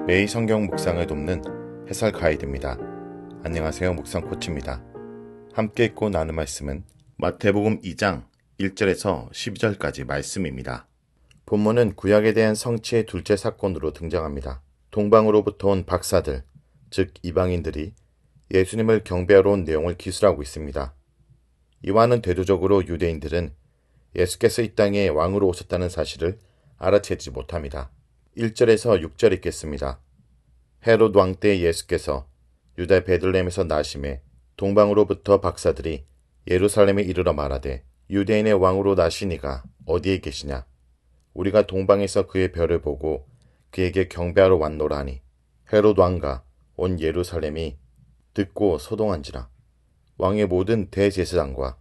매일 성경 묵상을 돕는 해설 가이드입니다. 안녕하세요. 묵상 코치입니다. 함께 읽고 나눌 말씀은 마태복음 2장 1절에서 12절까지 말씀입니다. 본문은 구약에 대한 성취의 둘째 사건으로 등장합니다. 동방으로부터 온 박사들, 즉 이방인들이 예수님을 경배하러 온 내용을 기술하고 있습니다. 이와는 대조적으로 유대인들은 예수께서 이 땅에 왕으로 오셨다는 사실을 알아채지 못합니다. 1절에서 6절 읽겠습니다. 헤롯 왕 때 예수께서 유다 베들레헴에서 나심에 동방으로부터 박사들이 예루살렘에 이르러 말하되 유대인의 왕으로 나시니가 어디에 계시냐? 우리가 동방에서 그의 별을 보고 그에게 경배하러 왔노라 하니 헤롯 왕과 온 예루살렘이 듣고 소동한지라. 왕의 모든 대제사장과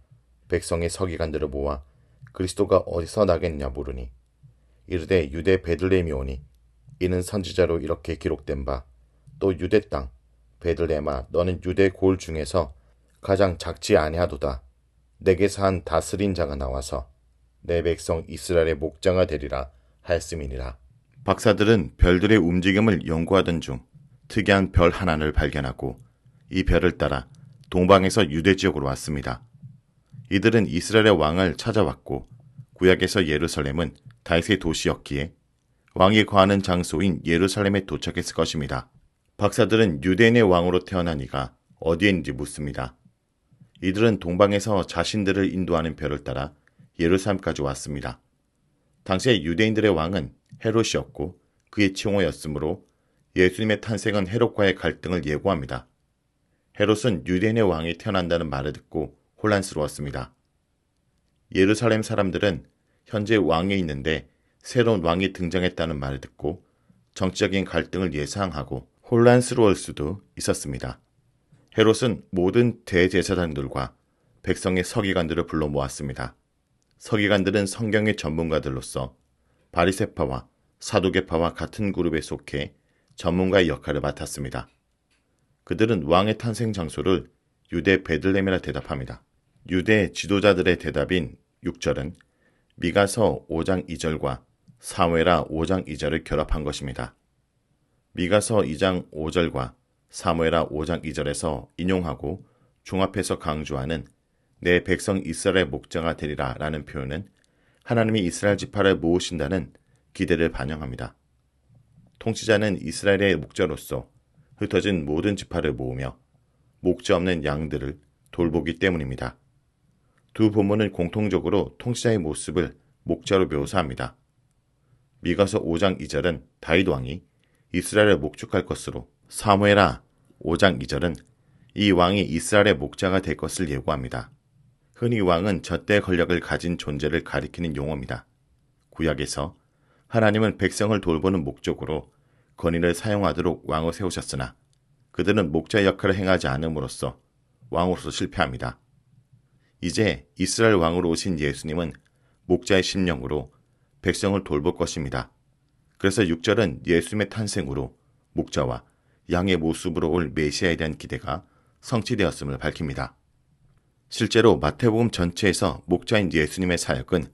백성의 서기관들을 모아 그리스도가 어디서 나겠냐 물으니 이르되 유대 베들레헴이 오니 이는 선지자로 이렇게 기록된 바 또 유대 땅 베들레헴아 너는 유대 골 중에서 가장 작지 아니하도다. 내게서 한 다스린 자가 나와서 내 백성 이스라엘의 목자가 되리라 하였음이니라. 박사들은 별들의 움직임을 연구하던 중 특이한 별 하나를 발견하고 이 별을 따라 동방에서 유대 지역으로 왔습니다. 이들은 이스라엘의 왕을 찾아왔고 구약에서 예루살렘은 다윗의 도시였기에 왕이 거하는 장소인 예루살렘에 도착했을 것입니다. 박사들은 유대인의 왕으로 태어난 이가 어디에 있는지 묻습니다. 이들은 동방에서 자신들을 인도하는 별을 따라 예루살렘까지 왔습니다. 당시에 유대인들의 왕은 헤롯이었고 그의 칭호였으므로 예수님의 탄생은 헤롯과의 갈등을 예고합니다. 헤롯은 유대인의 왕이 태어난다는 말을 듣고 혼란스러웠습니다. 예루살렘 사람들은 현재 왕이 있는데 새로운 왕이 등장했다는 말을 듣고 정치적인 갈등을 예상하고 혼란스러울 수도 있었습니다. 헤롯은 모든 대제사장들과 백성의 서기관들을 불러 모았습니다. 서기관들은 성경의 전문가들로서 바리새파와 사두개파와 같은 그룹에 속해 전문가의 역할을 맡았습니다. 그들은 왕의 탄생 장소를 유대 베들레헴이라 대답합니다. 유대 지도자들의 대답인 6절은 미가서 5장 2절과 사무엘하 5장 2절을 결합한 것입니다. 미가서 2장 5절과 사무엘하 5장 2절에서 인용하고 종합해서 강조하는 내 백성 이스라엘의 목자가 되리라 라는 표현은 하나님이 이스라엘 지파를 모으신다는 기대를 반영합니다. 통치자는 이스라엘의 목자로서 흩어진 모든 지파를 모으며 목자 없는 양들을 돌보기 때문입니다. 두 본문은 공통적으로 통치자의 모습을 목자로 묘사합니다. 미가서 5장 2절은 다윗 왕이 이스라엘을 목축할 것으로, 사무엘하 5장 2절은 이 왕이 이스라엘의 목자가 될 것을 예고합니다. 흔히 왕은 젖대 권력을 가진 존재를 가리키는 용어입니다. 구약에서 하나님은 백성을 돌보는 목적으로 권위를 사용하도록 왕을 세우셨으나 그들은 목자 역할을 행하지 않음으로써 왕으로서 실패합니다. 이제 이스라엘 왕으로 오신 예수님은 목자의 심령으로 백성을 돌볼 것입니다. 그래서 6절은 예수님의 탄생으로 목자와 양의 모습으로 올 메시아에 대한 기대가 성취되었음을 밝힙니다. 실제로 마태복음 전체에서 목자인 예수님의 사역은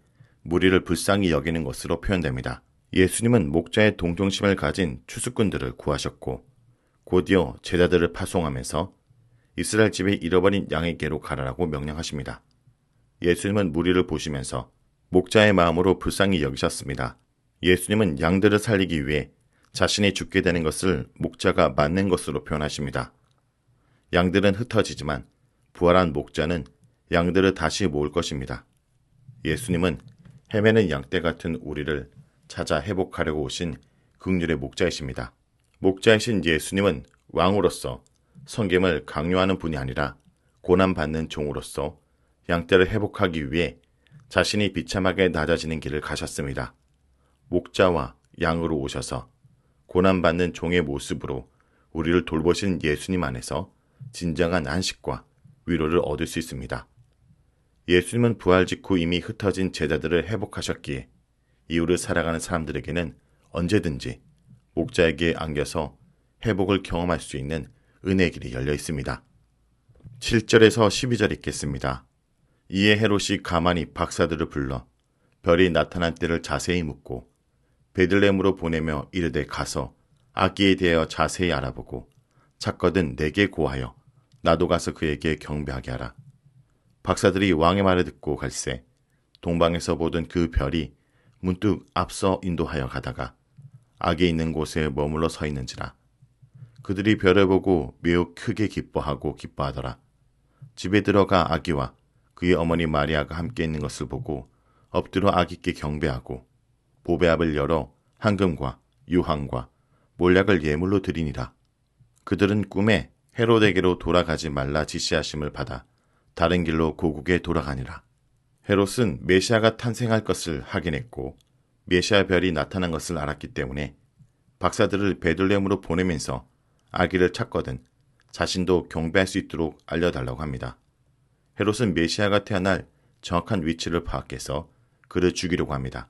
무리를 불쌍히 여기는 것으로 표현됩니다. 예수님은 목자의 동정심을 가진 추수꾼들을 구하셨고 곧이어 제자들을 파송하면서 이스라엘 집에 잃어버린 양에게로 가라라고 명령하십니다. 예수님은 무리를 보시면서 목자의 마음으로 불쌍히 여기셨습니다. 예수님은 양들을 살리기 위해 자신이 죽게 되는 것을 목자가 맞는 것으로 표현하십니다. 양들은 흩어지지만 부활한 목자는 양들을 다시 모을 것입니다. 예수님은 헤매는 양떼 같은 우리를 찾아 회복하려고 오신 긍휼의 목자이십니다. 목자이신 예수님은 왕으로서 성김을 강요하는 분이 아니라 고난받는 종으로서 양떼를 회복하기 위해 자신이 비참하게 낮아지는 길을 가셨습니다. 목자와 양으로 오셔서 고난받는 종의 모습으로 우리를 돌보신 예수님 안에서 진정한 안식과 위로를 얻을 수 있습니다. 예수님은 부활 직후 이미 흩어진 제자들을 회복하셨기에 이후를 살아가는 사람들에게는 언제든지 목자에게 안겨서 회복을 경험할 수 있는 은혜의 길이 열려 있습니다. 7절에서 12절 읽겠습니다. 이에 헤롯이 가만히 박사들을 불러 별이 나타난 때를 자세히 묻고 베들레헴으로 보내며 이르되 가서 아기에 대하여 자세히 알아보고 찾거든 내게 고하여 나도 가서 그에게 경배하게 하라. 박사들이 왕의 말을 듣고 갈새 동방에서 보던 그 별이 문득 앞서 인도하여 가다가 아기 있는 곳에 머물러 서 있는지라. 그들이 별을 보고 매우 크게 기뻐하더라. 집에 들어가 아기와 그의 어머니 마리아가 함께 있는 것을 보고 엎드려 아기께 경배하고 보배압을 열어 황금과 유황과 몰약을 예물로 드리니라. 그들은 꿈에 헤롯에게로 돌아가지 말라 지시하심을 받아 다른 길로 고국에 돌아가니라. 헤롯은 메시아가 탄생할 것을 확인했고 메시아 별이 나타난 것을 알았기 때문에 박사들을 베들레헴으로 보내면서 아기를 찾거든 자신도 경배할 수 있도록 알려달라고 합니다. 헤롯은 메시아가 태어날 정확한 위치를 파악해서 그를 죽이려고 합니다.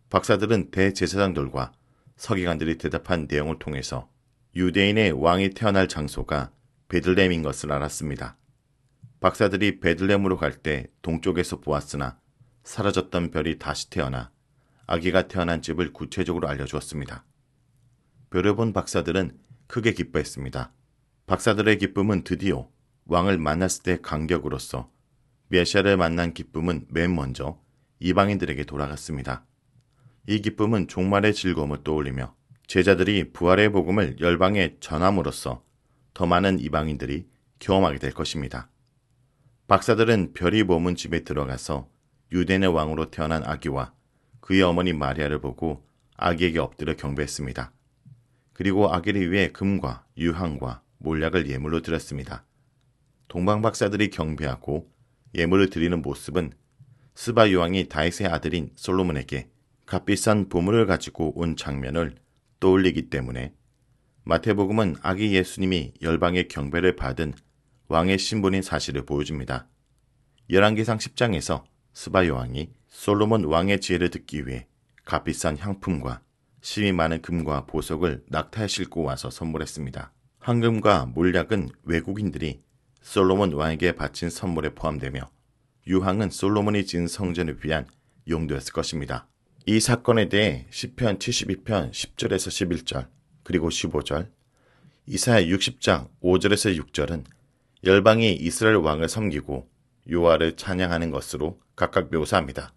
박사들은 대제사장들과 서기관들이 대답한 내용을 통해서 유대인의 왕이 태어날 장소가 베들레헴인 것을 알았습니다. 박사들이 베들레헴으로 갈 때 동쪽에서 보았으나 사라졌던 별이 다시 태어나 아기가 태어난 집을 구체적으로 알려주었습니다. 별을 본 박사들은 크게 기뻐했습니다. 박사들의 기쁨은 드디어 왕을 만났을 때 간격으로서 메시아를 만난 기쁨은 맨 먼저 이방인들에게 돌아갔습니다. 이 기쁨은 종말의 즐거움을 떠올리며 제자들이 부활의 복음을 열방에 전함으로써 더 많은 이방인들이 경험하게 될 것입니다. 박사들은 별이 머문 집에 들어가서 유대인의 왕으로 태어난 아기와 그의 어머니 마리아를 보고 아기에게 엎드려 경배했습니다. 그리고 아기를 위해 금과 유황과 몰약을 예물로 드렸습니다. 동방 박사들이 경배하고 예물을 드리는 모습은 스바 요왕이 다윗의 아들인 솔로몬에게 값비싼 보물을 가지고 온 장면을 떠올리기 때문에 마태복음은 아기 예수님이 열방의 경배를 받은 왕의 신분인 사실을 보여줍니다. 열왕기상 10장에서 스바 요왕이 솔로몬 왕의 지혜를 듣기 위해 값비싼 향품과 심이 많은 금과 보석을 낙타에 싣고 와서 선물했습니다. 황금과 몰약은 외국인들이 솔로몬 왕에게 바친 선물에 포함되며 유황은 솔로몬이 지은 성전을 위한 용도였을 것입니다. 이 사건에 대해 시편 72편 10절에서 11절 그리고 15절, 이사야 60장 5절에서 6절은 열방이 이스라엘 왕을 섬기고 여호와를 찬양하는 것으로 각각 묘사합니다.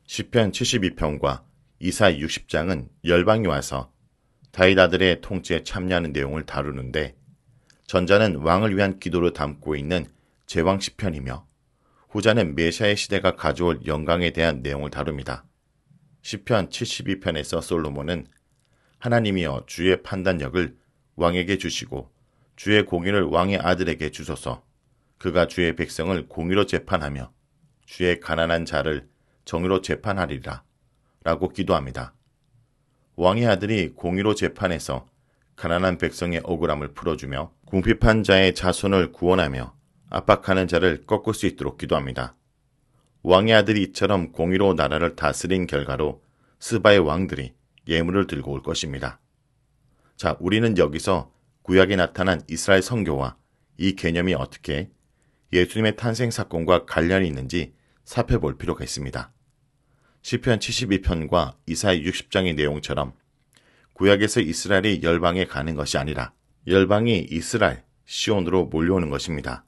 시편 72편과 이사야 60장은 열방이 와서 다윗 아들의 통치에 참여하는 내용을 다루는데 전자는 왕을 위한 기도를 담고 있는 제왕 시편이며 후자는 메시아의 시대가 가져올 영광에 대한 내용을 다룹니다. 시편 72편에서 솔로몬은 하나님이여 주의 판단력을 왕에게 주시고 주의 공의를 왕의 아들에게 주소서. 그가 주의 백성을 공의로 재판하며 주의 가난한 자를 정의로 재판하리라 라고 기도합니다. 왕의 아들이 공의로 재판해서 가난한 백성의 억울함을 풀어주며 궁핍한 자의 자손을 구원하며 압박하는 자를 꺾을 수 있도록 기도합니다. 왕의 아들이 이처럼 공의로 나라를 다스린 결과로 스바의 왕들이 예물을 들고 올 것입니다. 자, 우리는 여기서 구약에 나타난 이스라엘 선교와 이 개념이 어떻게 예수님의 탄생 사건과 관련이 있는지 살펴볼 필요가 있습니다. 시편 72편과 이사야 60장의 내용처럼 구약에서 이스라엘이 열방에 가는 것이 아니라 열방이 이스라엘, 시온으로 몰려오는 것입니다.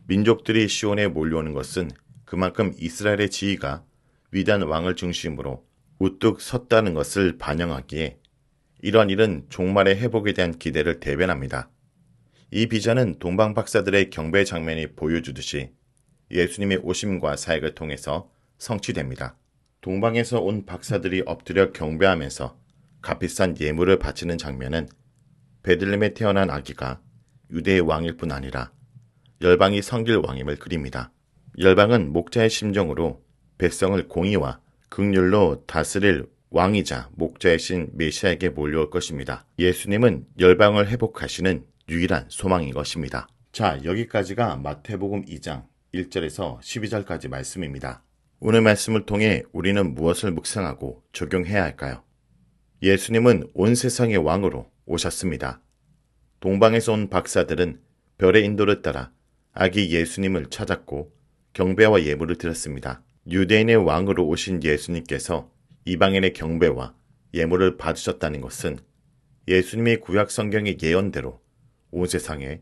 민족들이 시온에 몰려오는 것은 그만큼 이스라엘의 지위가 위대한 왕을 중심으로 우뚝 섰다는 것을 반영하기에 이런 일은 종말의 회복에 대한 기대를 대변합니다. 이 비전은 동방 박사들의 경배 장면이 보여주듯이 예수님의 오심과 사역을 통해서 성취됩니다. 동방에서 온 박사들이 엎드려 경배하면서 값비싼 예물을 바치는 장면은 베들레헴에 태어난 아기가 유대의 왕일 뿐 아니라 열방이 섬길 왕임을 그립니다. 열방은 목자의 심정으로 백성을 공의와 긍휼로 다스릴 왕이자 목자이신 메시아에게 몰려올 것입니다. 예수님은 열방을 회복하시는 유일한 소망인 것입니다. 자, 여기까지가 마태복음 2장 1절에서 12절까지 말씀입니다. 오늘 말씀을 통해 우리는 무엇을 묵상하고 적용해야 할까요? 예수님은 온 세상의 왕으로 오셨습니다. 동방에서 온 박사들은 별의 인도를 따라 아기 예수님을 찾았고 경배와 예물을 드렸습니다. 유대인의 왕으로 오신 예수님께서 이방인의 경배와 예물을 받으셨다는 것은 예수님의 구약 성경의 예언대로 온 세상에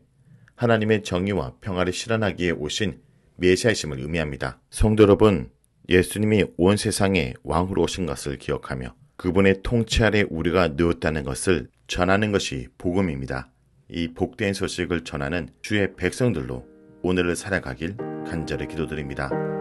하나님의 정의와 평화를 실현하기에 오신 메시아이심을 의미합니다. 성도 여러분, 예수님이 온 세상에 왕으로 오신 것을 기억하며 그분의 통치 아래 우리가 누웠다는 것을 전하는 것이 복음입니다. 이 복된 소식을 전하는 주의 백성들로 오늘을 살아가길 간절히 기도드립니다.